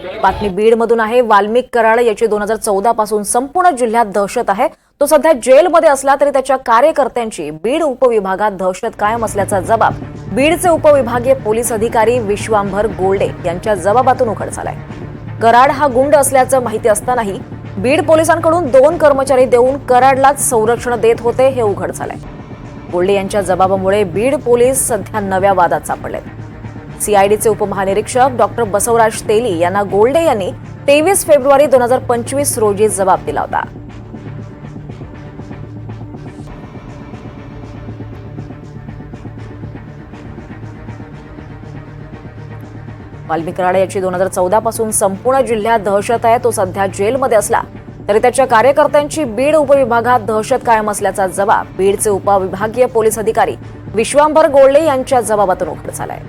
बातमी बीडमधून आहे। वाल्मिक कराड याची 2014 पासून संपूर्ण जिल्ह्यात दहशत आहे। तो सध्या जेलमध्ये असला तरी त्याच्या कार्यकर्त्यांची बीड उपविभागात दहशत कायम असल्याचा जबाब बीडचे उपविभागीय पोलीस अधिकारी विश्वांभर गोल्डे यांच्या जबाबातून उघड झालाय। कराड हा गुंड असल्याचं माहिती असतानाही बीड पोलिसांकडून 2 कर्मचारी देऊन कराडलाच संरक्षण देत होते हे उघड झालंय। गोल्डे यांच्या जबाबामुळे बीड पोलीस सध्या नव्या वादात सापडलेत। सीआयडीचे उपमहानिरीक्षक डॉक्टर बसवराज तेली यांना गोल्डे यांनी 23 फेब्रुवारी 2025 रोजी जबाब दिला होता। वाल्मिक कराड याची 2014 पासून संपूर्ण जिल्ह्यात दहशत आहे। तो सध्या जेलमध्ये असला तरी त्याच्या कार्यकर्त्यांची बीड उपविभागात दहशत कायम असल्याचा जबाब बीडचे उपविभागीय पोलीस अधिकारी विश्वांभर गोल्डे यांच्या जबाबातून उघड झालाय।